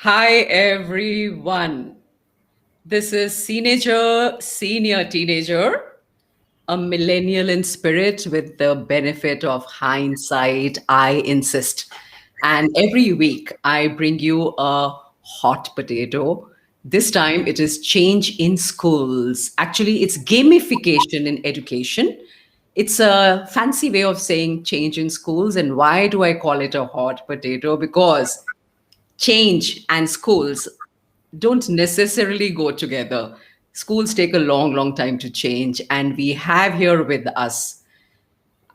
Hi, everyone. This is senior teenager, a millennial in spirit with the benefit of hindsight, I insist. And every week, I bring you a hot potato. This time, it is change in schools. Actually, it's gamification in education. It's a fancy way of saying change in schools. And why do I call it a hot potato? Because change and schools don't necessarily go together. Schools take a long, long time to change. And we have here with us,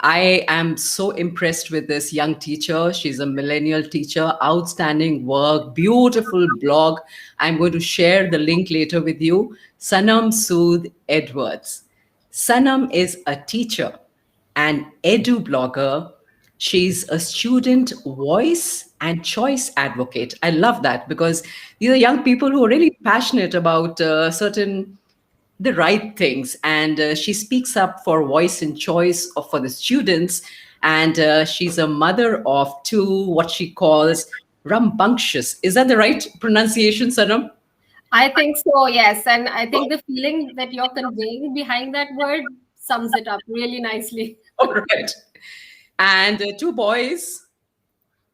I am so impressed with this young teacher. She's a millennial teacher, outstanding work, beautiful blog. I'm going to share the link later with you. Sanam Sud Edwards. Sanam is a teacher and edu blogger. She's a student voice and choice advocate. I love that because these are young people who are really passionate about certain the right things, and she speaks up for voice and choice for the students. And she's a mother of two, what she calls rambunctious. Is that the right pronunciation, Sanam? I think so, yes. And I think the feeling that you're conveying behind that word sums it up really nicely. All right. And two boys,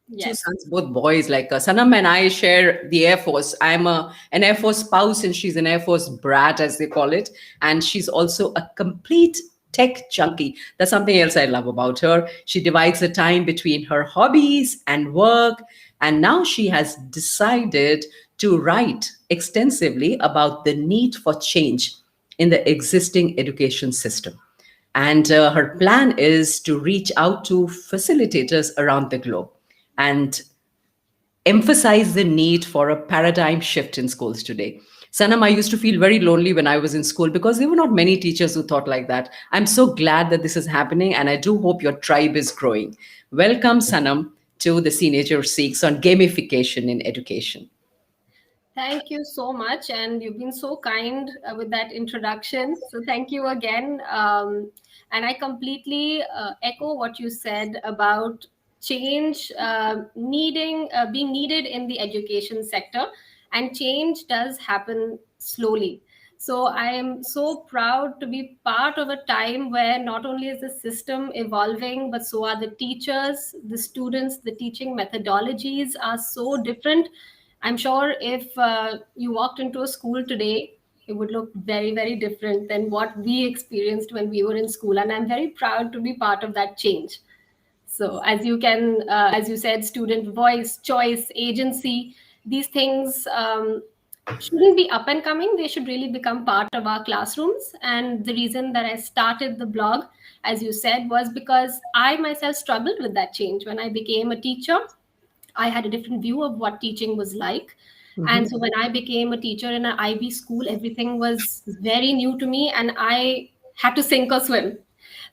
two Yes. sons, both boys. Like Sanam and I share the Air Force. I'm an Air Force spouse, and she's an Air Force brat, as they call it. And she's also a complete tech junkie. That's something else I love about her. She divides the time between her hobbies and work. And now she has decided to write extensively about the need for change in the existing education system. And her plan is to reach out to facilitators around the globe and emphasize the need for a paradigm shift in schools today. Sanam, I used to feel very lonely when I was in school because there were not many teachers who thought like that. I'm so glad that this is happening, and I do hope your tribe is growing. Welcome, Sanam, to the Teenager Seeks on gamification in education. Thank you so much. And you've been so kind with that introduction. So thank you again. And I completely echo what you said about change being needed in the education sector. And change does happen slowly. So I am so proud to be part of a time where not only is the system evolving, but so are the teachers, the students, the teaching methodologies are so different. I'm sure if you walked into a school today, it would look very, very different than what we experienced when we were in school. And I'm very proud to be part of that change. So, as you said, student voice, choice, agency, these things shouldn't be up and coming. They should really become part of our classrooms. And the reason that I started the blog, as you said, was because I myself struggled with that change when I became a teacher. I had a different view of what teaching was like. And Mhm. so when I became a teacher in an IB school, everything was very new to me and I had to sink or swim.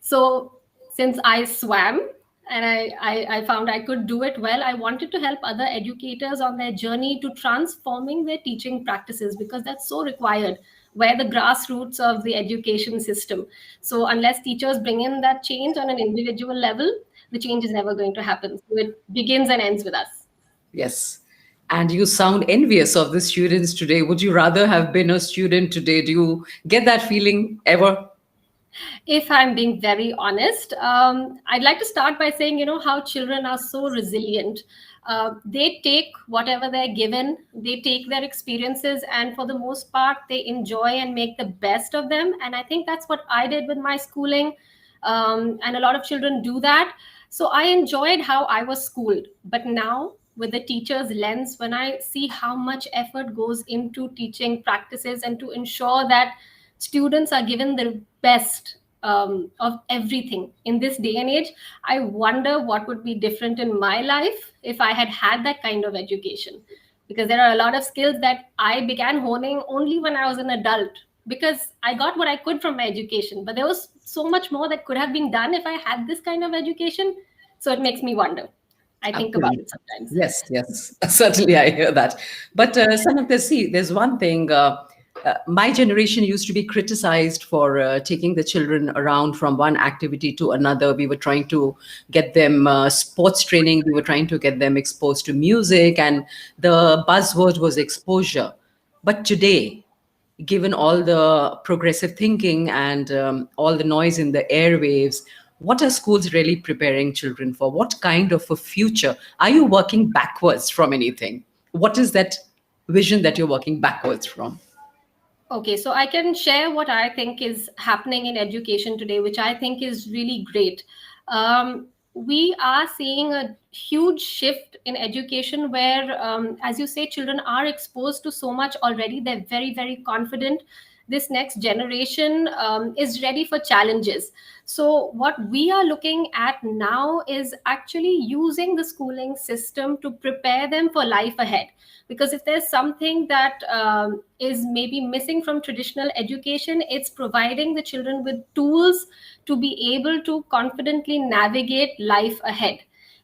So since I swam and I found I could do it well, I wanted to help other educators on their journey to transforming their teaching practices because that's so required. Where the grassroots of the education system. So unless teachers bring in that change on an individual level, the change is never going to happen. So it begins and ends with us. Yes. And you sound envious of the students today. Would you rather have been a student today? Do you get that feeling ever? If I'm being very honest, I'd like to start by saying, how children are so resilient. They take whatever they're given, they take their experiences, and for the most part, they enjoy and make the best of them. And I think that's what I did with my schooling. And a lot of children do that. So I enjoyed how I was schooled. But now, with the teacher's lens, when I see how much effort goes into teaching practices and to ensure that students are given the best of everything in this day and age, I wonder what would be different in my life if I had had that kind of education. Because there are a lot of skills that I began honing only when I was an adult, because I got what I could from my education. But there was so much more that could have been done if I had this kind of education. So it makes me wonder. I think about Absolutely. it sometimes. Yes, yes. Certainly, I hear that. But some of the see, there's one thing. My generation used to be criticized for taking the children around from one activity to another. We were trying to get them sports training, we were trying to get them exposed to music, and the buzzword was exposure. But today, given all the progressive thinking and all the noise in the airwaves, what are schools really preparing children for? What kind of a future? Are you working backwards from anything? What is that vision that you're working backwards from? Okay, so I can share what I think is happening in education today, which I think is really great. We are seeing a huge shift in education where, as you say, children are exposed to so much already. They're very, very confident. This next generation is ready for challenges. So, what we are looking at now is actually using the schooling system to prepare them for life ahead. Because if there's something that is maybe missing from traditional education, it's providing the children with tools to be able to confidently navigate life ahead.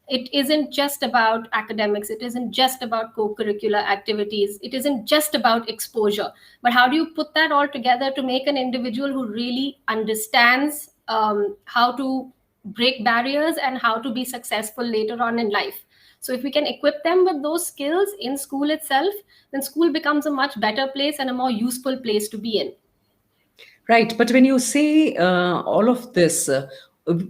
It isn't just about academics, it isn't just about co-curricular activities, it isn't just about exposure, but how do you put that all together to make an individual who really understands how to break barriers and how to be successful later on in life. So if we can equip them with those skills in school itself, then school becomes a much better place and a more useful place to be in. Right. But when you say all of this,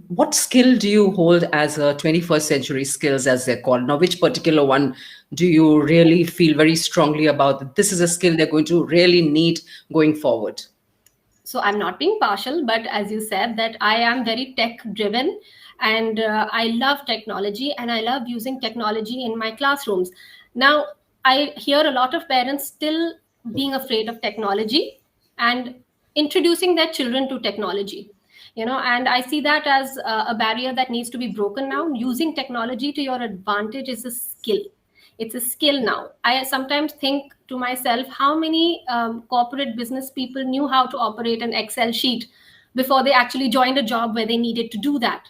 what skill do you hold as a 21st century skills, as they're called? Now, which particular one do you really feel very strongly about that this is a skill they're going to really need going forward? So I'm not being partial, but as you said, that I am very tech driven, and I love technology and I love using technology in my classrooms. Now, I hear a lot of parents still being afraid of technology and introducing their children to technology. And I see that as a barrier that needs to be broken now. Using technology to your advantage is a skill. It's a skill now. I sometimes think to myself, how many corporate business people knew how to operate an Excel sheet before they actually joined a job where they needed to do that?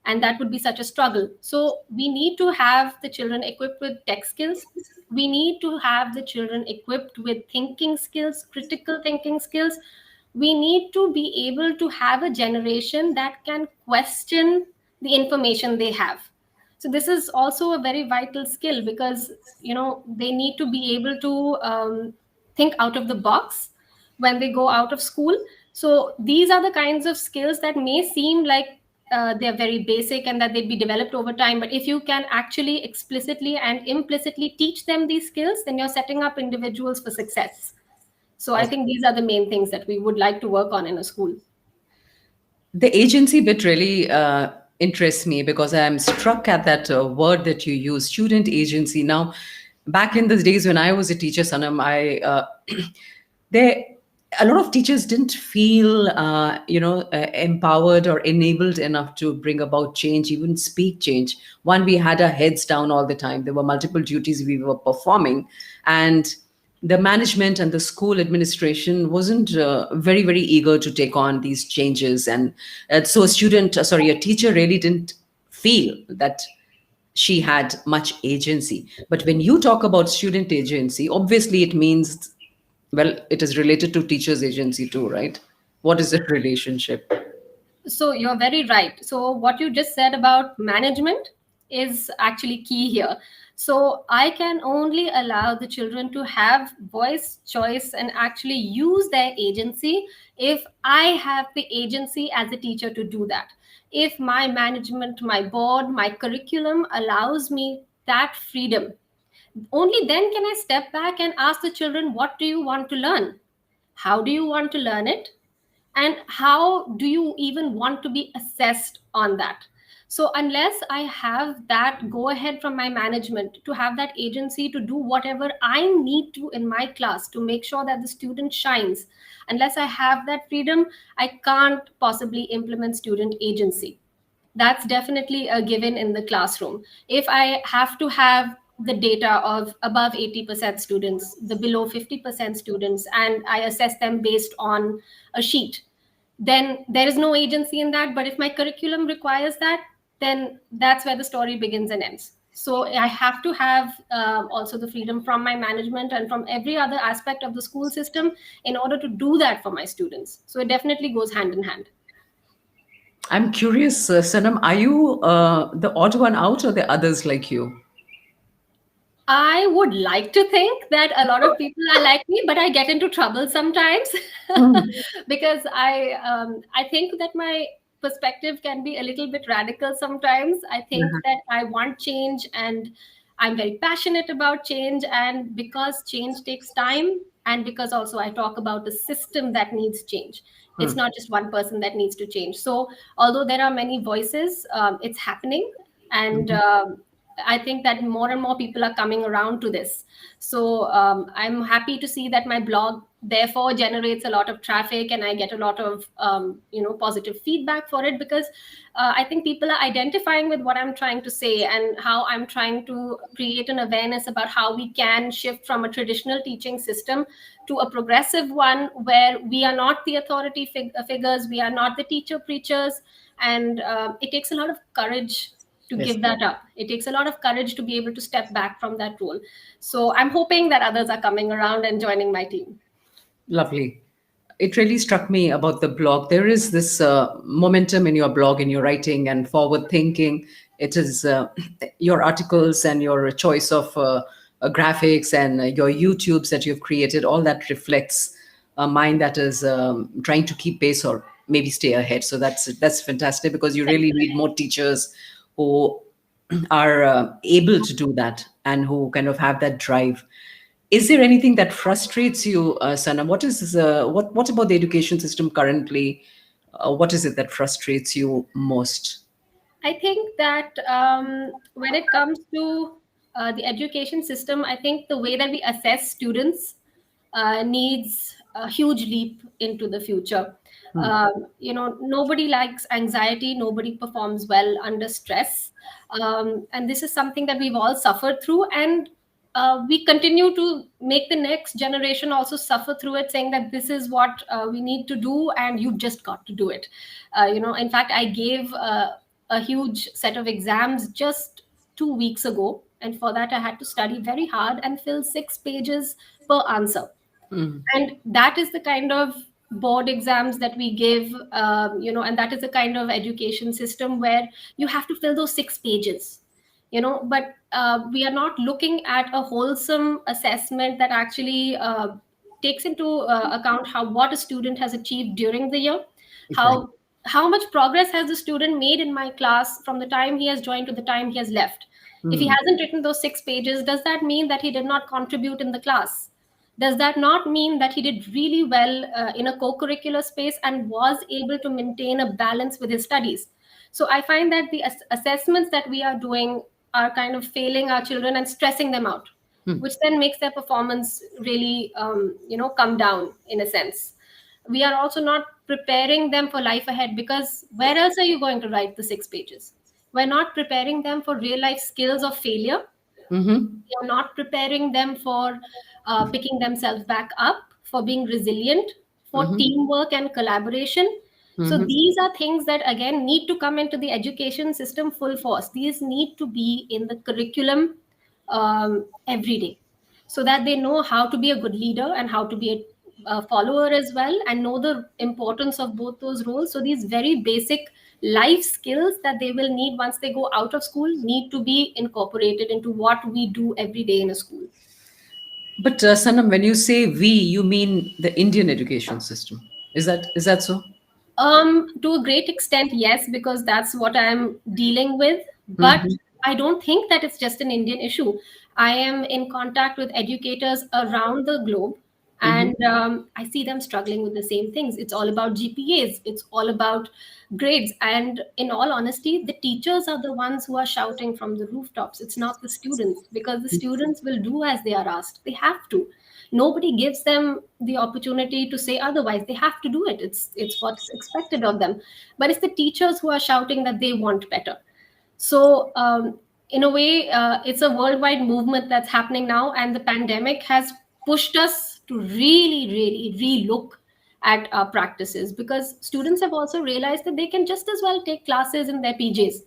And that would be such a struggle. So we need to have the children equipped with tech skills. We need to have the children equipped with thinking skills, critical thinking skills. We need to be able to have a generation that can question the information they have. So this is also a very vital skill, because they need to be able to think out of the box when they go out of school. So these are the kinds of skills that may seem like they're very basic and that they'd be developed over time, but if you can actually explicitly and implicitly teach them these skills, then you're setting up individuals for success. So I think these are the main things that we would like to work on in a school. The agency bit really interests me because I'm struck at that word that you use, student agency. Now, back in the days when I was a teacher, Sanam, there a lot of teachers didn't feel empowered or enabled enough to bring about change, even speak change. One, we had our heads down all the time. There were multiple duties we were performing, and the management and the school administration wasn't very very eager to take on these changes, and so a teacher really didn't feel that she had much agency. But when you talk about student agency, obviously it means, well, it is related to teachers agency too, right? What is the relationship? So you're very right. So what you just said about management is actually key here. So I can only allow the children to have voice, choice, and actually use their agency if I have the agency as a teacher to do that. If my management, my board, my curriculum allows me that freedom, only then can I step back and ask the children, what do you want to learn? How do you want to learn it? And how do you even want to be assessed on that? So unless I have that go ahead from my management to have that agency to do whatever I need to in my class to make sure that the student shines, unless I have that freedom, I can't possibly implement student agency. That's definitely a given in the classroom. If I have to have the data of above 80% students, the below 50% students, and I assess them based on a sheet, then there is no agency in that. But if my curriculum requires that, then that's where the story begins and ends. So I have to have also the freedom from my management and from every other aspect of the school system in order to do that for my students. So it definitely goes hand in hand. I'm curious, Sanam, are you the odd one out or the others like you? I would like to think that a lot of people are like me, but I get into trouble sometimes Hmm. because I think that my perspective can be a little bit radical sometimes. I think Uh-huh. that I want change and I'm very passionate about change, and because change takes time, and because also I talk about the system that needs change. It's Hmm. not just one person that needs to change. So although there are many voices, it's happening, and Mhm. I think that more and more people are coming around to this. So I'm happy to see that my blog therefore generates a lot of traffic, and I get a lot of positive feedback for it, because I think people are identifying with what I'm trying to say and how I'm trying to create an awareness about how we can shift from a traditional teaching system to a progressive one where we are not the authority figures, we are not the teacher preachers, and it takes a lot of courage to Yes. give that up. It takes a lot of courage to be able to step back from that role. So I'm hoping that others are coming around and joining my team. Lovely. It really struck me about the blog. There is this momentum in your blog, in your writing, and forward thinking. It is your articles and your choice of graphics and your YouTubes that you've created. All that reflects a mind that is trying to keep pace or maybe stay ahead. So that's fantastic, because you really need more teachers who are able to do that and who kind of have that drive. Is there anything that frustrates you, Sanam? What about the education system currently? What is it that frustrates you most? I think that when it comes to the education system, I think the way that we assess students needs a huge leap into the future. Hmm. Nobody likes anxiety, nobody performs well under stress. And this is something that we've all suffered through. And we continue to make the next generation also suffer through it, saying that this is what we need to do and you've just got to do it. In fact, I gave a huge set of exams just 2 weeks ago, and for that I had to study very hard and fill 6 pages per answer. Hmm. And that is the kind of board exams that we give, and that is the kind of education system where you have to fill those 6 pages. But we are not looking at a wholesome assessment that actually takes into account how what a student has achieved during the year, Exactly. how much progress has the student made in my class from the time he has joined to the time he has left. If he Hmm. hasn't written those 6 pages, does that mean that he did not contribute in the class? Does that not mean that he did really well in a co-curricular space and was able to maintain a balance with his studies? So I find that the assessments that we are doing are kind of failing our children and stressing them out, Hmm. which then makes their performance really come down in a sense. We are also not preparing them for life ahead, because where else are you going to write the 6 pages? We're not preparing them for real life skills of failure. Mm-hmm. You're not preparing them for picking themselves back up, for being resilient, for Mm-hmm. teamwork and collaboration. So Mm-hmm. these are things that again need to come into the education system full force. These need to be in the curriculum every day, so that they know how to be a good leader and how to be a follower as well, and know the importance of both those roles. So these very basic life skills that they will need once they go out of school need to be incorporated into what we do every day in a school. But Sanam, when you say we, you mean the Indian education system. Is that so? To a great extent, yes, because that's what I'm dealing with. But Mm-hmm. I don't think that it's just an Indian issue. I am in contact with educators around the globe, Mm-hmm. and I see them struggling with the same things. It's all about GPAs, it's all about grades. And in all honesty, the teachers are the ones who are shouting from the rooftops. It's not the students, because the students will do as they are asked. They have to. Nobody gives them the opportunity to say otherwise. They have to do it. It's what's expected of them. But it's the teachers who are shouting that they want better. So in a way, it's a worldwide movement that's happening now, and the pandemic has pushed us to really really relook at our practices, because students have also realized that they can just as well take classes in their PJs.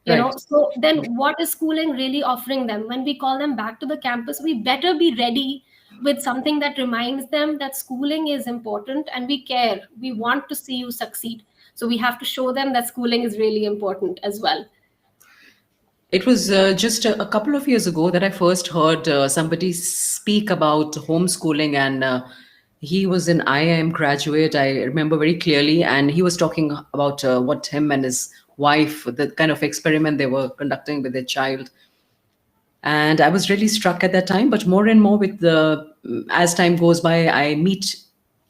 Right. So then what is schooling really offering them? When we call them back to the campus, we better be ready with something that reminds them that schooling is important and we care, we want to see you succeed. So we have to show them that schooling is really important as well. It was just a couple of years ago that I first heard somebody speak about homeschooling, and he was an IIM graduate. I remember very clearly, and he was talking about what him and his wife, the kind of experiment they were conducting with their child. And I was really struck at that time. But more and more, with the as time goes by, I meet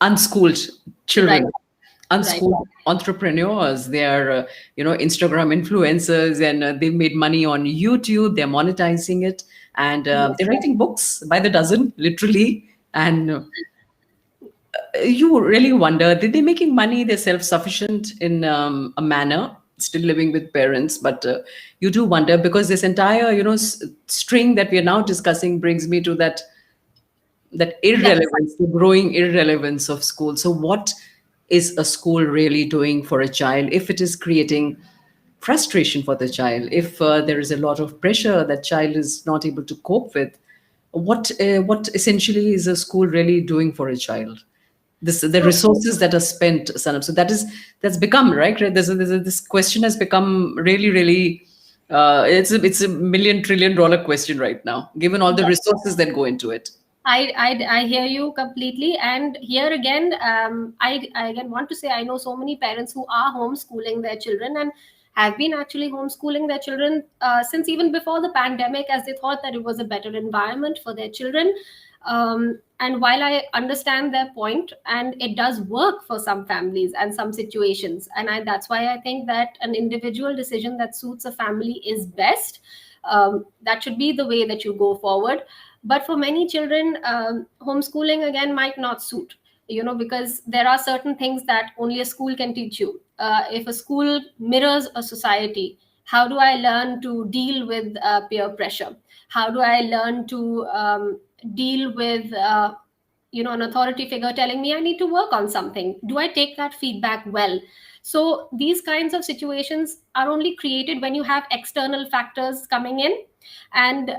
unschooled Right, children, right. unschooled entrepreneurs. They are, Instagram influencers, and they've made money on YouTube. They're monetizing it, and Yes. they're writing books by the dozen, literally. And you really wonder, did they making money? They're self-sufficient in a manner, still living with parents, but you do wonder, because this entire string that we are now discussing brings me to that Yes. irrelevance, the growing irrelevance of school. So what is a school really doing for a child if it is creating frustration for the child, if there is a lot of pressure that child is not able to cope with? What essentially is a school really doing for a child? The So resources that are spent, Sanam. So that's become right. This question has become really, really. It's a million trillion dollar question right now, given all the yes, resources that go into it. I hear you completely. And here again, I again want to say I know so many parents who are homeschooling their children and have been actually homeschooling their children since even before the pandemic, as they thought that it was a better environment for their children. And while I understand their point, and it does work for some families and some situations, and that's why I think that an individual decision that suits a family is best. That should be the way that you go forward. But for many children, homeschooling again might not suit, because there are certain things that only a school can teach you. If a school mirrors a society, how do I learn to deal with peer pressure? How do I learn to deal with an authority figure telling me I need to work on something? Do I take that feedback well? So these kinds of situations are only created when you have external factors coming in. And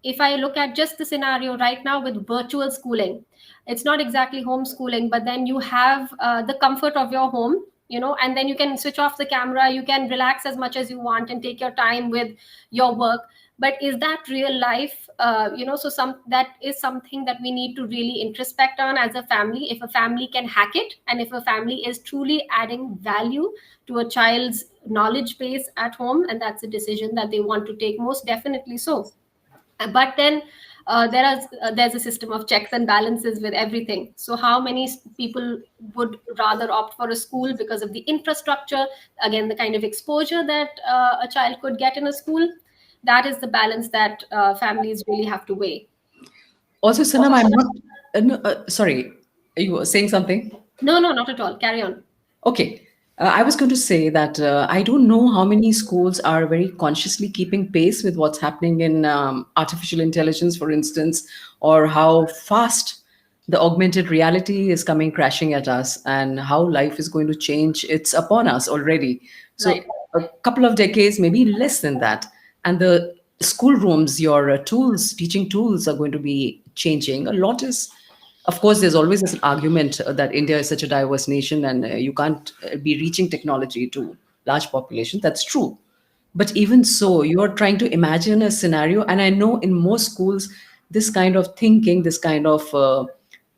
if I look at just the scenario right now with virtual schooling, it's not exactly homeschooling, but then you have the comfort of your home, and then you can switch off the camera, you can relax as much as you want and take your time with your work. But is that real life? So that is something that we need to really introspect on as a family. If a family can hack it, and if a family is truly adding value to a child's knowledge base at home, and that's a decision that they want to take, most definitely so. But then there's a system of checks and balances with everything. So how many people would rather opt for a school because of the infrastructure, again the kind of exposure that a child could get in a school? That is the balance that families really have to weigh. Also, Sanam, I'm not. No, sorry, you were saying something. No, no, not at all, carry on. Okay. I was going to say that I don't know how many schools are very consciously keeping pace with what's happening in artificial intelligence, for instance, or how fast the augmented reality is coming crashing at us, and how life is going to change. It's upon us already. So, Right. a couple of decades, maybe less than that. And the schoolrooms, your tools, teaching tools are going to be changing. A lot is, of course, there's always this argument that India is such a diverse nation, and you can't be reaching technology to large populations. That's true. But even so, you are trying to imagine a scenario. And I know in most schools, this kind of thinking, this kind of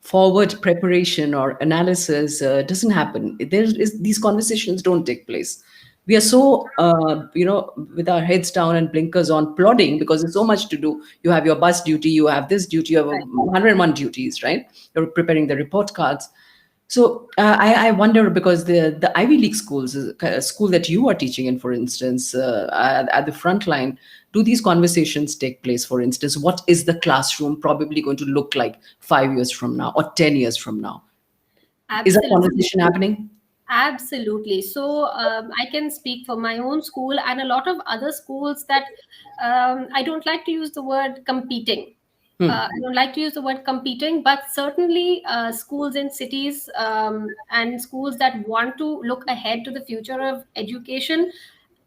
forward preparation or analysis doesn't happen. These conversations don't take place. We are so, with our heads down and blinkers on, plodding, because there's so much to do. You have your bus duty, you have this duty, you have Right. 101 duties, right? You're preparing the report cards. So I wonder, because the Ivy League schools, a school that you are teaching in, for instance, at the front line, do these conversations take place? For instance, what is the classroom probably going to look like 5 years from now or 10 years from now? Is that Absolutely. conversation happening? Absolutely. So I can speak for my own school and a lot of other schools that I don't like to use the word competing. Hmm. I don't like to use the word competing, but certainly schools in cities and schools that want to look ahead to the future of education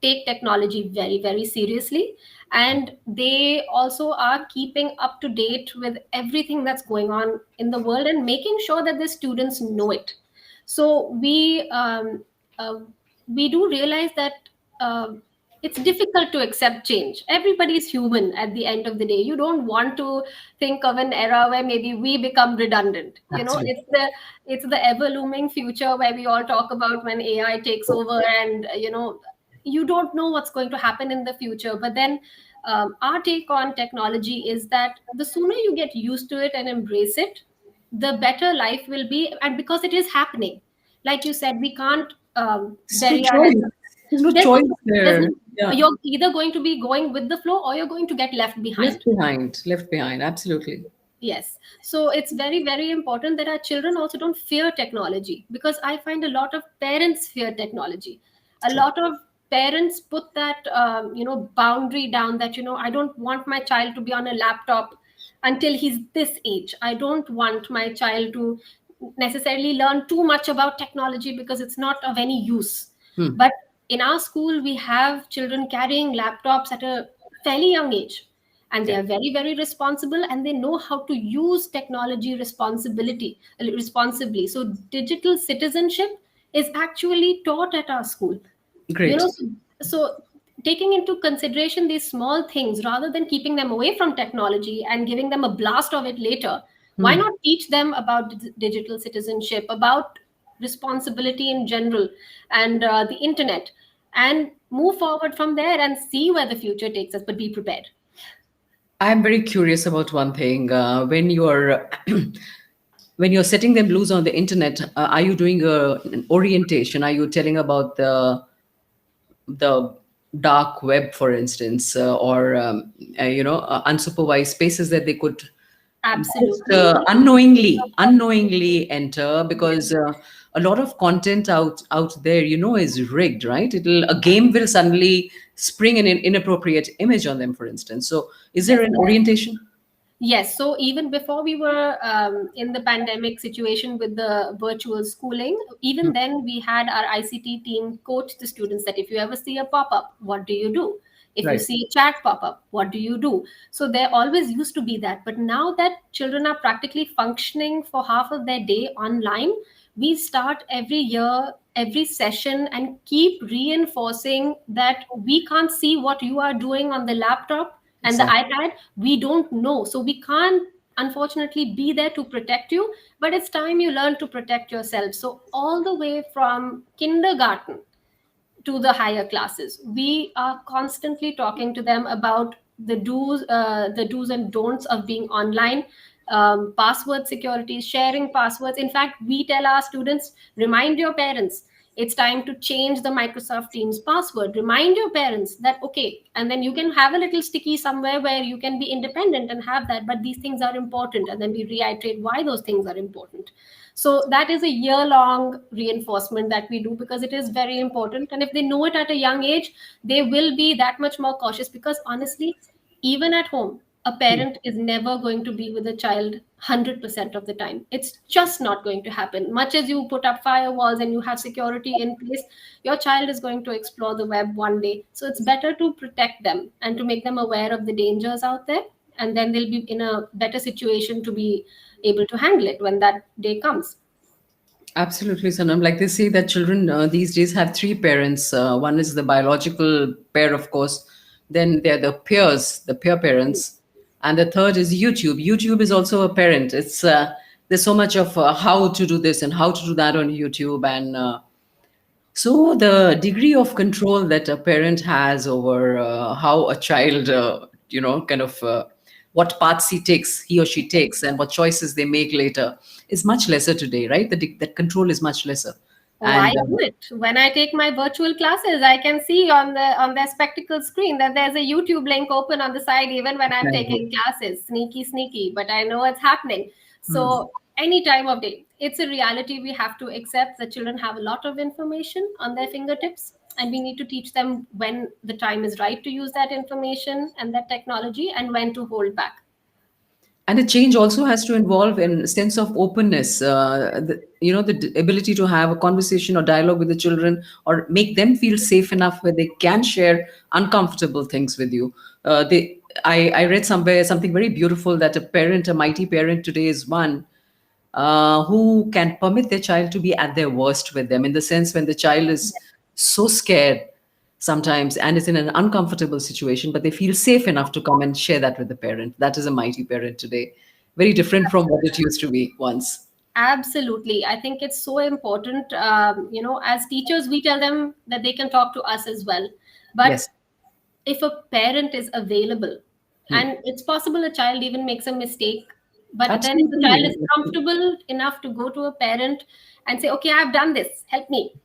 take technology very, very seriously, and they also are keeping up to date with everything that's going on in the world and making sure that the students know it. So uh, we do realize that uh, it's difficult to accept change. Everybody's human at the end of the day. You don't want to think of an era where maybe we become redundant. You know, Absolutely. it's the ever looming future where we all talk about when AI takes over, and you don't know what's going to happen in the future. But then our take on technology is that the sooner you get used to it and embrace it, the better life will be. And because it is happening, like you said, we can't There's no bury our heads. choice. There's no there's choice no, there's there. no, Yeah. you're either going to be going with the flow or you're going to get left Left behind. behind. Left behind. Absolutely. Yes. So it's very, very important that our children also don't fear technology, because I find a lot of parents fear technology. A True. lot of parents put that, boundary down that, I don't want my child to be on a laptop until he's this age. I don't want my child to necessarily learn too much about technology because it's not of any use. Hmm. But in our school, we have children carrying laptops at a fairly young age, and they Yeah. are very, very responsible, and they know how to use technology responsibly. So digital citizenship is actually taught at our school. you know Great. so, so taking into consideration these small things rather than keeping them away from technology and giving them a blast of it later, why Hmm. not teach them about digital citizenship, about responsibility in general, and the internet, and move forward from there and see where the future takes us, but be prepared. I'm very curious about one thing. When you're when you're setting them loose on the internet, are you doing an orientation? Are you telling about the dark web, for instance, or unsupervised spaces that they could just Absolutely. unknowingly enter? Yes. Because a lot of content out there, is rigged, right? A game will suddenly spring an inappropriate image on them, for instance. So, is there Yes. an orientation? Yes, so even before we were in the pandemic situation with the virtual schooling, even then we had our ICT team coach the students that if you ever see a pop up, what do you do? If you Right. see a chat pop up, what do you do? So there always used to be that. But now that children are practically functioning for half of their day online, we start every year, every session, and keep reinforcing that we can't see what you are doing on the laptop and the Exactly. iPad. We don't know, so we can't unfortunately be there to protect you, but it's time you learn to protect yourself. So all the way from kindergarten to the higher classes, we are constantly talking to them about the do's and don'ts of being online, password security, sharing passwords. In fact, we tell our students, remind your parents it's time to change the Microsoft Teams password. Remind your parents that, okay, and then you can have a little sticky somewhere where you can be independent and have that, but these things are important, and then we reiterate why those things are important. So that is a year long reinforcement that we do, because it is very important. And if they know it at a young age, they will be that much more cautious. Because honestly, even at home, a parent is never going to be with a child 100% of the time. It's just not going to happen. Much as you put up firewalls and you have security in place, your child is going to explore the web one day. So it's better to protect them and to make them aware of the dangers out there. And then they'll be in a better situation to be able to handle it when that day comes. Absolutely, Sanam. Like they say that children these days have three parents. One is the biological pair, of course. Then they're the peers, the peer parents, and the third is YouTube. YouTube is also a parent. It's there's so much of how to do this and how to do that on YouTube, and so the degree of control that a parent has over how a child, kind of what paths he or she takes, and what choices they make later is much lesser today, right? That control is much lesser, Oh, I and do it. When I take my virtual classes, I can see on their spectacle screen that there's a YouTube link open on the side, even when I'm taking classes. Sneaky, sneaky, but I know it's happening. hmm. So any time of day, it's a reality we have to accept. The children have a lot of information on their fingertips, and we need to teach them when the time is right to use that information and that technology, and when to hold back. And the change also has to involve a sense of openness, ability to have a conversation or dialogue with the children, or make them feel safe enough where they can share uncomfortable things with you. I read somewhere something very beautiful, that a mighty parent today is one who can permit their child to be at their worst with them, in the sense when the child is so scared sometimes and is in an uncomfortable situation, but they feel safe enough to come and share that with the parent. That is a mighty parent today. Very different from what it used to be once. Absolutely. I think it's so important. As teachers, we tell them that they can talk to us as well. But Yes. if a parent is available, Hmm. and it's possible a child even makes a mistake, but then if the child is Absolutely. comfortable enough to go to a parent and say, okay, I've done this, help me,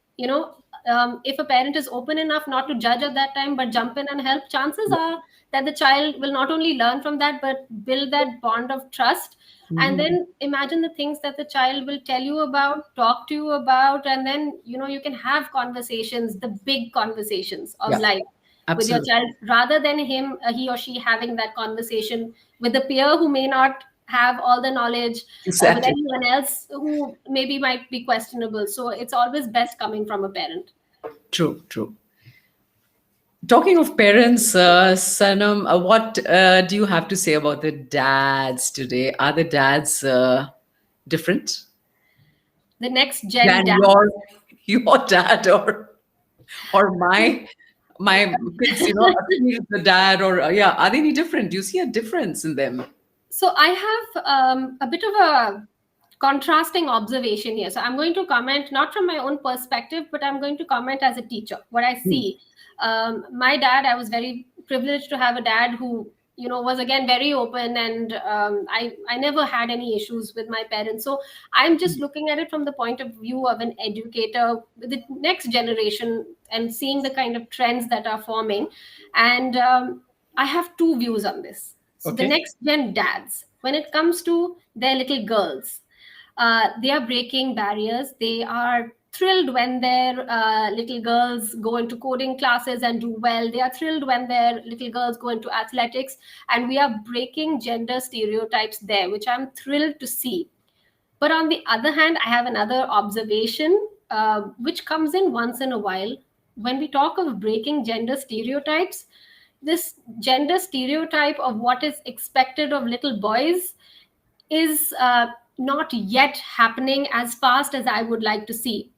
if a parent is open enough not to judge at that time but jump in and help, chances are that the child will not only learn from that but build that bond of trust. And Mhm. then imagine the things that the child will tell you about, talk to you about, and then you can have conversations, the big conversations of Yeah, life with your absolutely. child, rather than he or she having that conversation with a peer who may not have all the knowledge, with Exactly. anyone else who maybe might be questionable. So it's always best coming from a parent. True, true. Talking of parents, Sanam, what do you have to say about the dads today? Are the dads different The next gen than dad. your dad, or my kids? Akhil, the dad, or yeah, are they any different? Do you see a difference in them? So I have a bit of a contrasting observation here. So I'm going to comment not from my own perspective, but I'm going to comment as a teacher what I Hmm. see. My dad, I was very privileged to have a dad who was again very open, and I never had any issues with my parents. So I'm just looking at it from the point of view of an educator with the next generation and seeing the kind of trends that are forming. And I have two views on this. So the Okay. next gen dads, when it comes to their little girls, they are breaking barriers. They are thrilled when their little girls go into coding classes and do well. They are thrilled when their little girls go into athletics, and we are breaking gender stereotypes there, which I'm thrilled to see. But on the other hand, I have another observation, which comes in once in a while. When we talk of breaking gender stereotypes, this gender stereotype of what is expected of little boys is not yet happening as fast as I would like to see.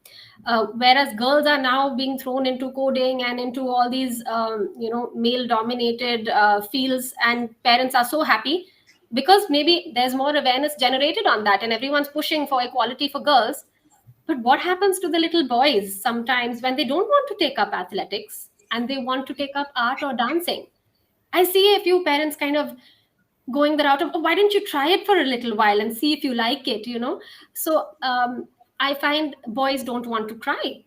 Whereas girls are now being thrown into coding and into all these, male dominated fields, and parents are so happy because maybe there's more awareness generated on that and everyone's pushing for equality for girls. But what happens to the little boys sometimes when they don't want to take up athletics and they want to take up art or dancing? I see a few parents kind of going the route of, oh, why don't you try it for a little while and see if you like it? So I find boys don't want to cry.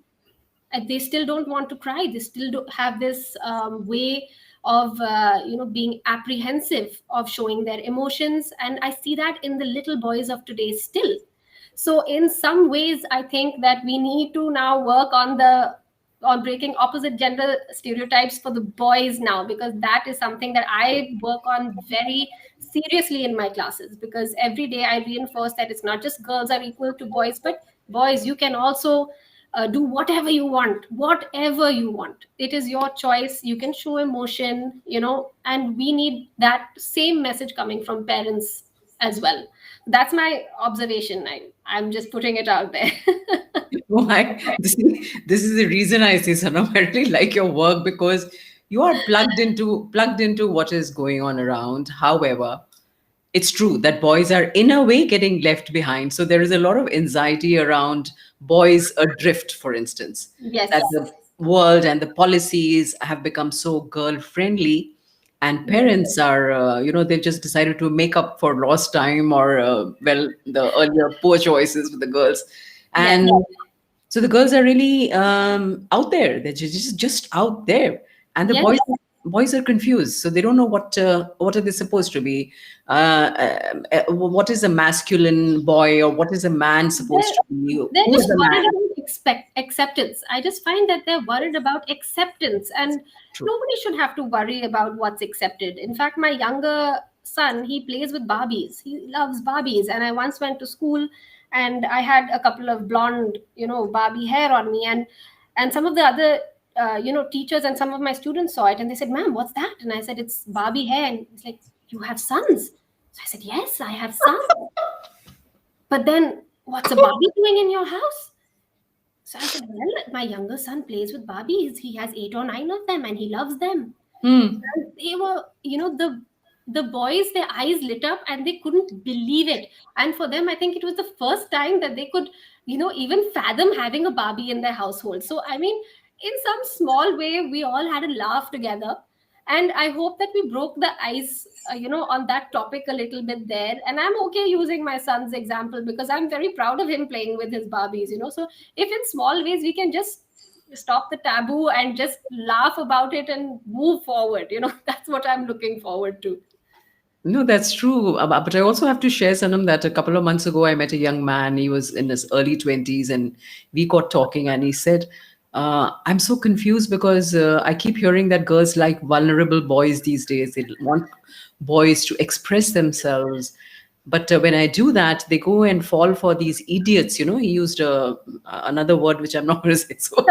They still don't want to cry. They still do have this way of being apprehensive of showing their emotions, and I see that in the little boys of today still. So in some ways I think that we need to now work on breaking opposite gender stereotypes for the boys now, because that is something that I work on very seriously in my classes, because every day I reinforce that it's not just girls are equal to boys, but boys, you can also do whatever you want, whatever you want. It is your choice. You can show emotion, and we need that same message coming from parents as well. That's my observation. I'm just putting it out there. Why? This is the reason I say, Sanam, I really like your work, because you are plugged into what is going on around. However, it's true that boys are in a way getting left behind. So there is a lot of anxiety around boys adrift, for instance, that Yes. the world and the policies have become so girl friendly, and Yes. parents are, they've just decided to make up for lost time, or, the earlier poor choices with the girls. Yes. And so the girls are really out there. They're just out there, and the Yes. boys are confused. So they don't know what are they supposed to be. What is a masculine boy, or what is a man supposed They're to be? they're Who is just a worried man? about acceptance. I just find that they're worried about acceptance, and True. nobody should have to worry about what's accepted. In fact, my younger son, he plays with Barbies. He loves Barbies. And I once went to school and I had a couple of blonde, Barbie hair on me. And some of the other, teachers and some of my students saw it and they said, "Ma'am, what's that?" And I said, "It's Barbie hair." And it's like, "You have sons?" So I said, "Yes, I have sons." "But then what's a Barbie doing in your house?" So I said, "Well, my younger son plays with Barbies. He has 8 or 9 of them and he loves them." Hmm. And they were, the boys, their eyes lit up and they couldn't believe it. And for them, I think it was the first time that they could, even fathom having a Barbie in their household. So I mean, in some small way, we all had a laugh together. And I hope that we broke the ice, on that topic a little bit there. And I'm okay using my son's example because I'm very proud of him playing with his Barbies. So if in small ways we can just stop the taboo and just laugh about it and move forward, that's what I'm looking forward to. No, that's true. But I also have to share, Sanam, that a couple of months ago, I met a young man. He was in his early 20s, and we got talking, and he said, I'm so confused because I keep hearing that girls like vulnerable boys these days. They want boys to express themselves. But when I do that, they go and fall for these idiots. He used another word which I'm not going to say. So,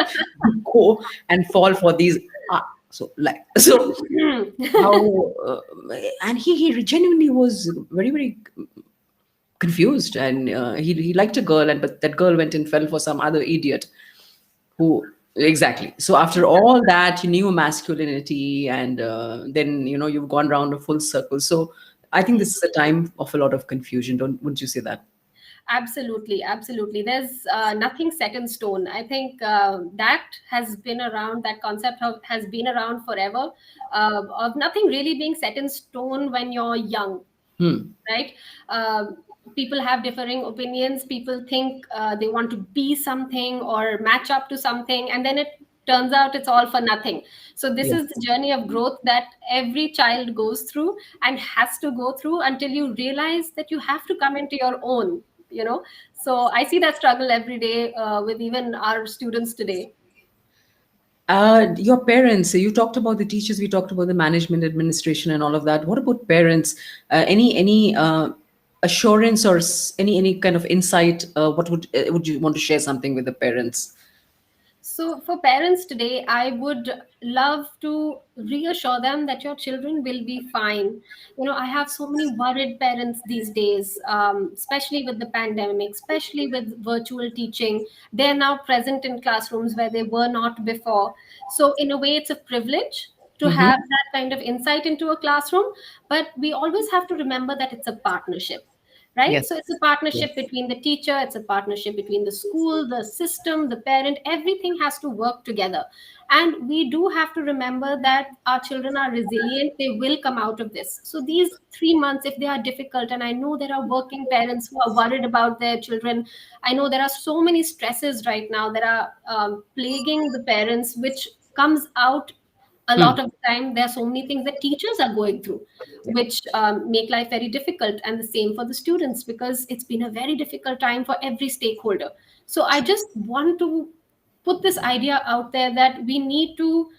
go and fall for these. So how and he genuinely was very very confused, and he liked a girl, and but that girl went and fell for some other idiot who exactly. So after all that, you knew masculinity, and then you've gone round a full circle. So I think this is a time of a lot of confusion, don't wouldn't you say that? Absolutely, absolutely. There's nothing set in stone. I think that has been around, that concept has been around forever, of nothing really being set in stone when you're young, Hmm. right? People have differing opinions. People think they want to be something or match up to something, and then it turns out it's all for nothing. So this is the Yes. journey of growth that every child goes through and has to go through until you realize that you have to come into your own. So I see that struggle every day with even our students today. Your parents, you talked about the teachers, we talked about the management, administration, and all of that. What about parents? Any assurance or any kind of insight? What would you want to share something with the parents? So, for parents today, I would love to reassure them that your children will be fine. I have so many worried parents these days, especially with the pandemic, especially with virtual teaching. They're now present in classrooms where they were not before. So, in a way, it's a privilege to have Mm-hmm. that kind of insight into a classroom. But we always have to remember that it's a partnership, right? Yes. So it's a partnership Yes. between the teacher, it's a partnership between the school, the system, the parent. Everything has to work together. And we do have to remember that our children are resilient. They will come out of this. So these 3 months, if they are difficult, and I know there are working parents who are worried about their children, I know there are so many stresses right now that are plaguing the parents, which comes out a lot Hmm. of the time. There are so many things that teachers are going through Yeah. which make life very difficult, and the same for the students, because it's been a very difficult time for every stakeholder. So I just want to put this idea out there that we need to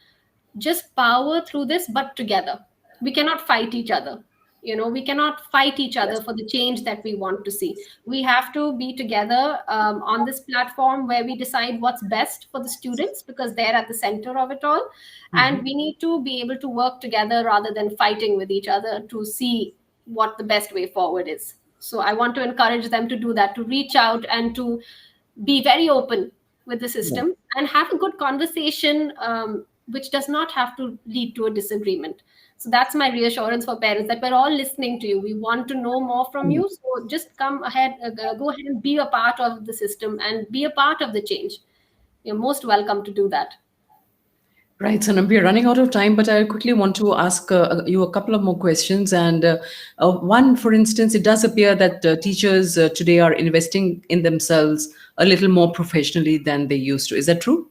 just power through this, but together. We cannot fight each other. We cannot fight each other Yes. for the change that we want to see. We have to be together on this platform where we decide what's best for the students, because they're at the center of it all. And Mhm. we need to be able to work together rather than fighting with each other to see what the best way forward is. So I want to encourage them to do that, to reach out and to be very open with the Yeah. system and have a good conversation, which does not have to lead to a disagreement. So that's my reassurance for parents, that we're all listening to you. We want to know more from Mm. you. So just come ahead, go ahead and be a part of the system and be a part of the change. You're most welcome to do that. Right, Sanam, we are running out of time, but I quickly want to ask you a couple of more questions. And one, for instance, it does appear that teachers today are investing in themselves a little more professionally than they used to. Is that true?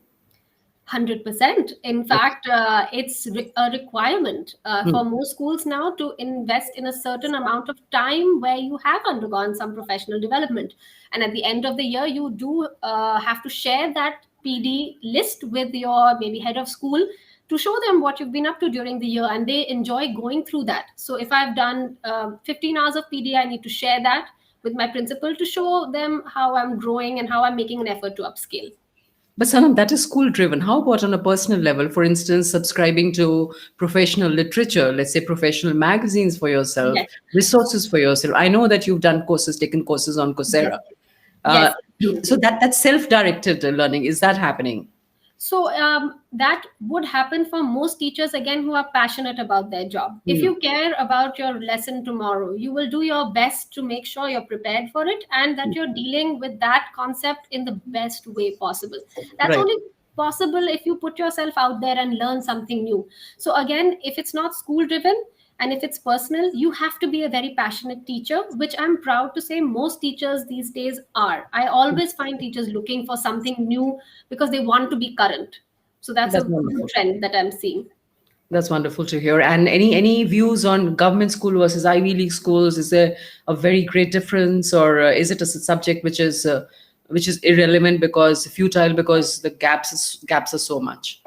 100%. In Okay. fact, it's a requirement Hmm. for most schools now to invest in a certain amount of time where you have undergone some professional development. And at the end of the year, you do have to share that PD list with your maybe head of school, to show them what you've been up to during the year, and they enjoy going through that. So if I've done 15 hours of PD, I need to share that with my principal to show them how I'm growing and how I'm making an effort to upscale. But Sanam, that is school driven. How about on a personal level? For instance, subscribing to professional literature, let's say professional magazines for yourself, Yes, resources for yourself. I know that you've done courses, taken courses on yes, Coursera. yes, Uh, so absolutely. that's self-directed learning. Is that happening? So that would happen for most teachers, again, who are passionate about their job. If Hmm. you care about your lesson tomorrow, you will do your best to make sure you're prepared for it and that you're dealing with that concept in the best way possible. That's Right. only possible if you put yourself out there and learn something new. So again, if it's not school driven, and if it's personal, you have to be a very passionate teacher, which I'm proud to say most teachers these days are. I always find teachers looking for something new because they want to be current. So that's a That's good wonderful. trend that I'm seeing. That's wonderful to hear. And any views on government school versus Ivy League schools? Is there a very great difference, or is it a subject which is irrelevant because futile because the gaps are so much?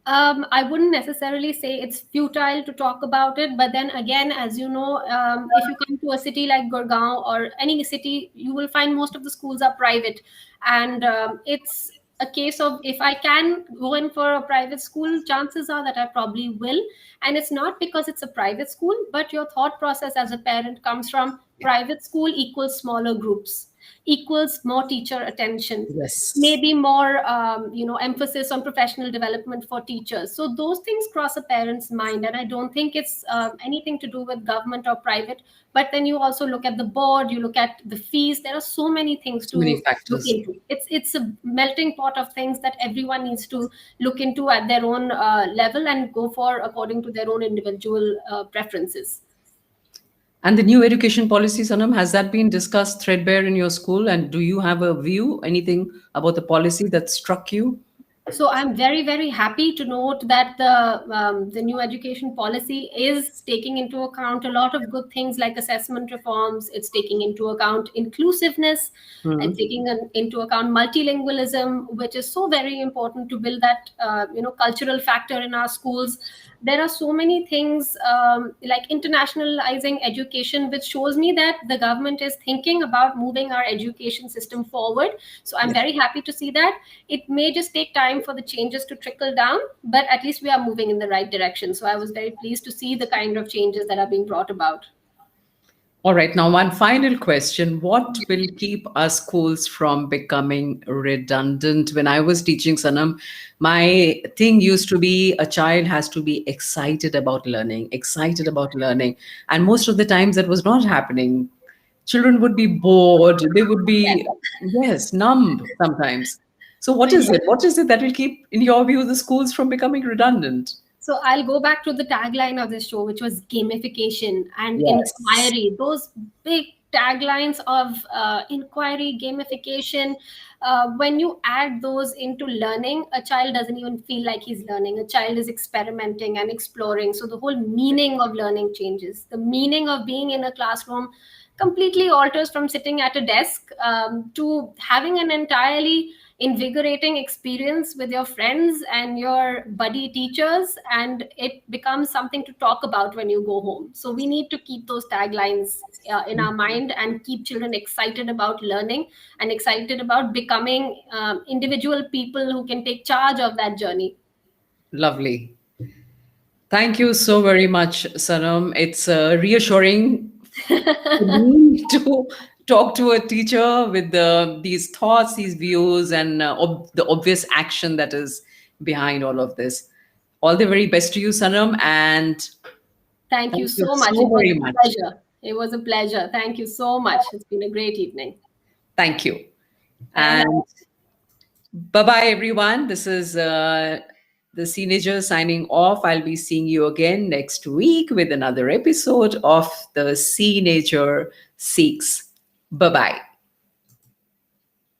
I wouldn't necessarily say it's futile to talk about it, but then again, as you know, if you come to a city like Gurgaon or any city, you will find most of the schools are private, and it's a case of if I can go in for a private school, chances are that I probably will. And it's not because it's a private school, but your thought process as a parent comes from private school equals smaller groups, equals more teacher attention, Yes. maybe more emphasis on professional development for teachers. So those things cross a parent's mind, and I don't think it's anything to do with government or private. But then you also look at the board, you look at the fees. There are so many things So many to look factors. into. It's a melting pot of things that everyone needs to look into at their own level and go for according to their own individual preferences. And the new education policy, Sanam, has that been discussed threadbare in your school? And do you have a view, anything about the policy that struck you? So I'm very, very happy to note that the new education policy is taking into account a lot of good things like assessment reforms. It's taking into account inclusiveness. It's Hmm. taking into account multilingualism, which is so very important to build that cultural factor in our schools. There are so many things like internationalizing education, which shows me that the government is thinking about moving our education system forward. So I'm Yes. very happy to see that. It may just take time for the changes to trickle down, but at least we are moving in the right direction. So I was very pleased to see the kind of changes that are being brought about. All right. Now, one final question. What will keep our schools from becoming redundant? When I was teaching Sanam, my thing used to be a child has to be excited about learning, excited about learning. And most of the times that was not happening. Children would be bored. They would be, yes, numb sometimes. So, what is Yes. it? What is it that will keep, in your view, the schools from becoming redundant? So I'll go back to the tagline of this show, which was gamification and Yes. inquiry. Those big taglines of inquiry, gamification. When you add those into learning, a child doesn't even feel like he's learning. A child is experimenting and exploring. So the whole meaning of learning changes. The meaning of being in a classroom completely alters from sitting at a desk to having an entirely invigorating experience with your friends and your buddy teachers, and it becomes something to talk about when you go home. So we need to keep those taglines in our mind and keep children excited about learning and excited about becoming individual people who can take charge of that journey. Lovely. Thank you so very much, Sanam. It's reassuring for me to talk to a teacher with these thoughts, these views, and the obvious action that is behind all of this. All the very best to you, Sanam, and Thank you thank you so much. so It was very a much. pleasure. It was a pleasure. Thank you so much. It's been a great evening. Thank you. And And bye bye, everyone. This is the Teenager signing off. I'll be seeing you again next week with another episode of the Teenager Seeks. Bye bye.